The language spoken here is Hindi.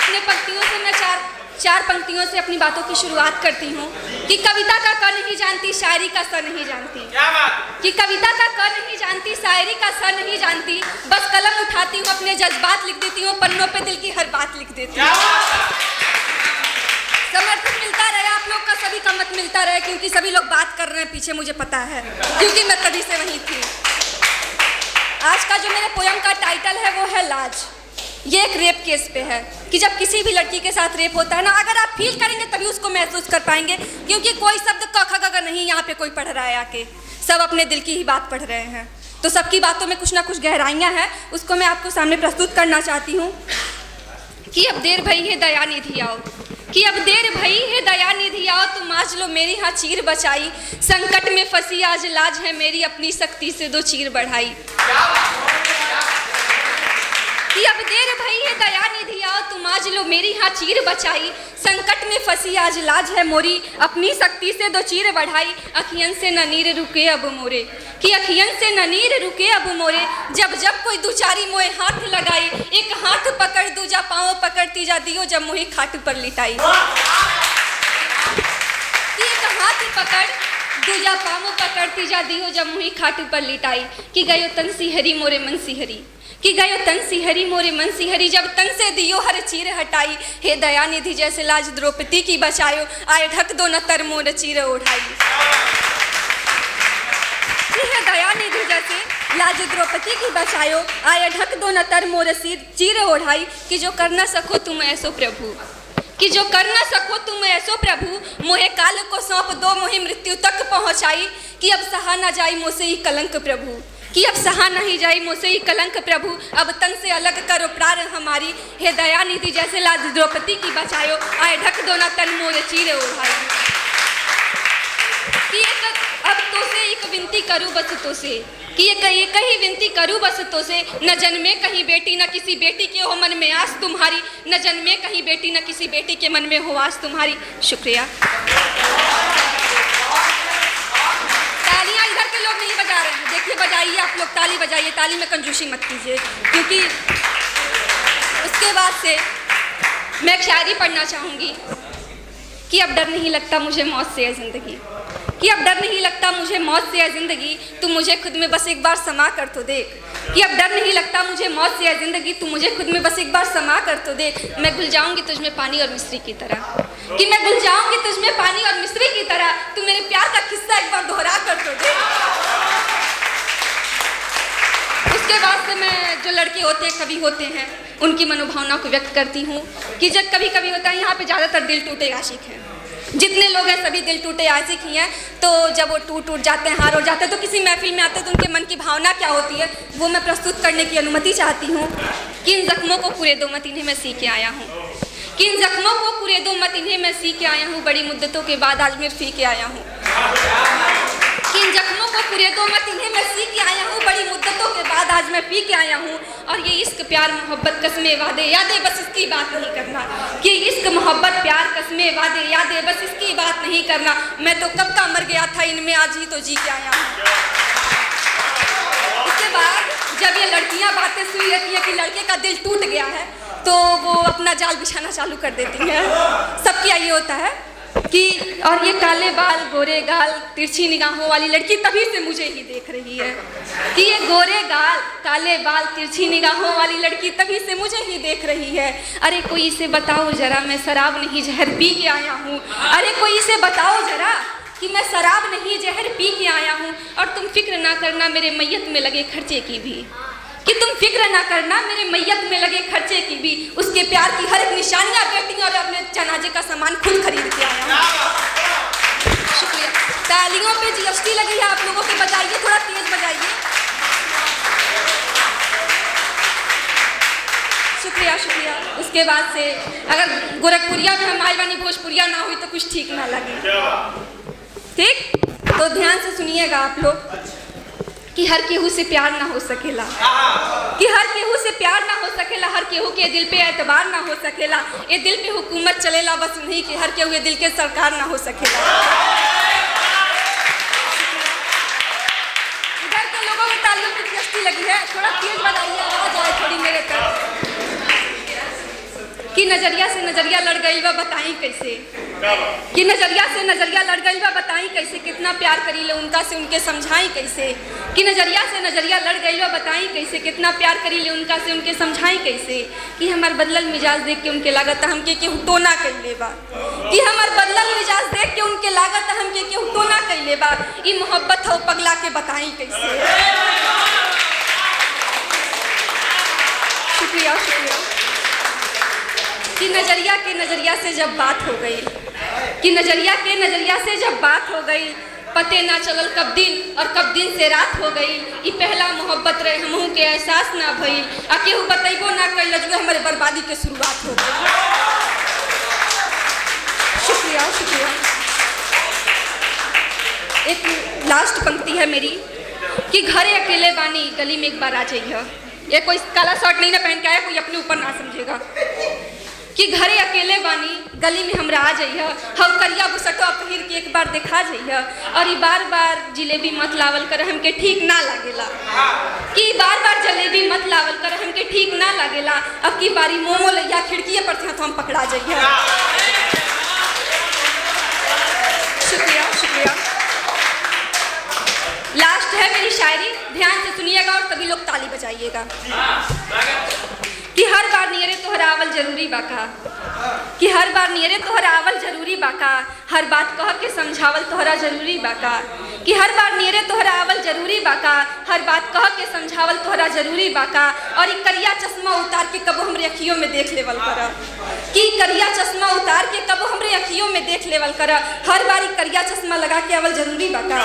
अपने पंक्तियों से मैं चार पंक्तियों से अपनी बातों की शुरुआत करती हूँ कि कविता का क नहीं जानती, शायरी का स नहीं जानती। क्या बात? कि कविता का क नहीं जानती, शायरी का स नहीं जानती, बस कलम उठाती हूँ, अपने जज्बात लिख देती हूँ, पन्नों पे दिल की हर बात लिख देती हूँ। समर्थन मिलता रहे आप लोग का, सभी का मत मिलता रहे, क्योंकि सभी लोग बात कर रहे हैं पीछे, मुझे पता है, क्योंकि मैं तभी से वहीं थी। आज का जो मेरे पोयम का टाइटल है वो है लाज। ये एक रेप केस पे है कि जब किसी भी लड़की के साथ रेप होता है ना, अगर आप फील करेंगे तभी उसको महसूस कर पाएंगे, क्योंकि कोई शब्द क ख ग नहीं यहाँ पे कोई पढ़ रहा है आके, सब अपने दिल की ही बात पढ़ रहे हैं। तो सबकी बातों में कुछ ना कुछ गहराइयाँ हैं, उसको मैं आपको सामने प्रस्तुत करना चाहती हूँ। कि अब देर भई है दया निधि आओ, कि अब देर भई है दया निधि आओ, तुम आज लो मेरी हाँ चीर बचाई, संकट में फंसी आज लाज है मेरी, अपनी शक्ति से दो चीर बढ़ाई। कि अब देर भई है दया निधि आओ, तुम आज लो मेरी हाँ चीर बचाई, संकट में फंसी आज लाज है मोरी, अपनी शक्ति से दो चीर बढ़ाई। अखियन से न नीर रुके अब मोरे, कि अखियन से न नीर रुके अब मोरे, जब जब कोई दुचारी मोए हाथ लगाई, एक हाथ पकड़ दूजा पाँव पकड़ तीजा दियो जब मोहे खाट पर लिटाई। कि एक हाथ पकड़ दूजा पाँव पकड़ तीजा दियो जब मोहे खाट पर लिटाई। कि गयो तन सिहरी मोरे मन सिहरी, कि गयो तन सिहरी मोरे मन सिहरी, जब तन से दियो हर चीर हटाई, हे दया निधि जैसे लाज द्रौपदी की बचायो, आए ढक दो न तर मोर चीर ओढ़ाई। हे दया निधि जैसे लाज द्रौपदी की बचायो, आए ढक दो न तर मोर चीर ओढ़ाई। कि जो कर न सको तुम ऐसो प्रभु, कि जो कर न सको तुम ऐसो प्रभु, मोहे काल को सौंप दो मोहे मृत्यु तक पहुँचाई। कि अब सहा न जाई मोसे ही कलंक प्रभु, कि अब सहा नहीं जाई मोसे ही कलंक प्रभु, अब तन से अलग करो प्राण हमारी, हे दया निधि जैसे लाज द्रौपदी की बचायो, आए ढक दो न तन मोर चीर ओढ़ाई। कि अब तो से एक विनती करूँ बस तो से, कि ये कहीं विनती करूँ बस तो से, न जन्मे कहीं बेटी न किसी बेटी के हो मन में आस तुम्हारी, न जन्मे कहीं बेटी न किसी बेटी के मन में हो आस तुम्हारी। शुक्रिया। तालियां इधर के लोग नहीं बजा रहे हैं, देखिए बजाइए आप लोग, ताली बजाइए, ताली में कंजूसी मत कीजिए, क्योंकि उसके बाद से मैं एक शायरी पढ़ना चाहूँगी। कि अब डर नहीं लगता मुझे मौत से है ज़िंदगी, कि अब डर नहीं लगता मुझे मौत से है ज़िंदगी, तू मुझे खुद में बस एक बार समा कर तो देख। कि अब डर नहीं लगता मुझे मौत से है ज़िंदगी, तू मुझे खुद में बस एक बार समा कर तो देख। मैं घुल जाऊंगी तुझ में पानी और मिस्री की तरह, कि मैं घुल जाऊंगी तुझ में पानी और मिस्री की तरह, तू मेरे प्यार का किस्सा एक बार दोहरा कर तो देख। उसके बाद से मैं जो लड़के होते हैं, कवि होते हैं, उनकी मनोभावना को व्यक्त करती हूँ। कि जब कभी कभी होता है, यहाँ पे ज़्यादातर दिल टूटे आशिक हैं, जितने लोग हैं सभी दिल टूटे आशिक ही हैं। तो जब वो टूट जाते हैं, हार हो जाते हैं, तो किसी महफिल में आते हैं तो उनके मन की भावना क्या होती है वो मैं प्रस्तुत करने की अनुमति चाहती हूँ। कि इन जख्मों को पूरे दो मत, इन्हें मैं सी के आया हूँ, कि इन जख्मों को पूरे दो मत, इन्हें मैं सी के आया हूँ, बड़ी मुद्दतों के बाद आज मैं फी के आया हूँ। कि इन जख्मों को पूरे दो मत, इन्हें मैं सी के आया हूँ, बड़ी मुद्दतों के बाद आज मैं पी के आया हूँ। और ये इश्क प्यार मोहब्बत कस्में वादे यादें, बस इसकी बात नहीं करना। कि इश्क मोहब्बत प्यार कस्में वादे यादें, बस इसकी बात नहीं करना। मैं तो कब का मर गया था, इनमें आज ही तो जी के आया हूँ। इसके बाद जब ये लड़कियाँ बातें सुनी रहती हैं कि लड़के का दिल टूट गया है, तो वो अपना जाल बिछाना चालू कर देती हैं। सबके ये होता है कि और ये काले बाल गोरे गाल तिरछी निगाहों वाली लड़की तभी से मुझे ही देख रही है। कि ये गोरे गाल काले बाल तिरछी निगाहों वाली लड़की तभी से मुझे ही देख रही है। अरे कोई इसे बताओ जरा, मैं शराब नहीं जहर पी के आया हूँ। अरे कोई इसे बताओ जरा कि मैं शराब नहीं जहर पी के आया हूँ। और तुम फिक्र ना करना मेरे मैयत में लगे खर्चे की भी, कि तुम फिक्र ना करना मेरे मैयत में लगे खर्चे की भी। उसके प्यार की हर एक निशानियां बेटी और अपने जनाजे का सामान खुद खरीद के आया हूँ। शुक्रिया। तालियों पे जीएसटी लगी है आप लोगों की, बजाइए, थोड़ा तेज बजाइए। शुक्रिया शुक्रिया। उसके बाद से अगर गोरखपुरिया में हम आइवानी भोजपुरिया ना हुई तो कुछ ठीक ना लगे, ठीक? तो ध्यान से सुनिएगा आप लोग। कि हर केहू से प्यार ना हो सकेला, कि हर केहू से प्यार ना हो सकेला, हर केहू के दिल पे एतबार ना हो सकेला। ये दिल पे हुकूमत चलेला बस नहीं कि हर केहू ये दिल के सरकार ना हो सकेला। इधर के लोगों की तालियों की दिलचस्पी लगी है, थोड़ा तेज बनाइए, आवाज आए थोड़ी मेरे तक। कि नजरिया से नजरिया लड़ गई बा बताई कैसे, कि नजरिया से नजरिया लड़ गई बा बताई कैसे, कितना प्यार करी ले उनका से उनके समझाई कैसे, कि नजरिया से नजरिया लड़ गई बा बताई कैसे, कितना प्यार करी ले उनका से उनके समझाई कैसे, कि हमार बदलल मिजाज देख के उनके लागत हमके केहू टोना कैले बा, कि हमार बदलल मिजाज देख के उनके लागत हमके केहू टोना कैले बा, ई मोहब्बत हो पगला के बताई कैसे। शुक्रिया शुक्रिया। कि नजरिया के नजरिया से जब बात हो गई, कि नजरिया के नजरिया से जब बात हो गई, पते ना चलल कब दिन और कब दिन से रात हो गई, ई पहला मोहब्बत रहे हमहू के एहसास ना भइल, आ केहू बतैबो ना कैल जो हमारे बर्बादी के शुरुआत हो गई। शुक्रिया शुक्रिया। एक लास्ट पंक्ति है मेरी, कि घरे अकेले बानी गली में एक बार आ जाइए, ये कोई काला शर्ट नहीं ना पहन के आया, कोई अपने ऊपर ना समझेगा, कि घरे अकेले बानी गली में हमरा आ जाइए, हम करिया बुसटो पहिर के एक बार देखा जाइए, और ये बार बार जिलेबी मत लावल कर हमके ठीक ना लागेला, कि बार बार जलेबी मत लावल कर हमके ठीक ना लागेला, अब की बारी मोमो लैया खिड़की पर थे तो हम पकड़ा जाइए। शुक्रिया शुक्रिया। लास्ट है मेरी शायरी, ध्यान से सुनिएगा और सभी लोग ताली बजाइएगा। कि हर बार नियरे तोहरा आवल जरूरी बाका, कि हर बार नियरे तोहरा आवल जरूरी बाका, हर बात कह के समझावल तोहरा जरूरी बाका, कि हर बार नियरे तोहरा आवल जरूरी बाका, हर बात कह के समझावल तोहरा जरूरी बाका, और एक करिया चश्मा उतार के कबो हमरे अखियों में देख लेवल कर, कि करिया चश्मा उतार के कबो हमरे अखियों में देख लेवल कर, हर बार करिया चश्मा लगा के आवल जरूरी बाका।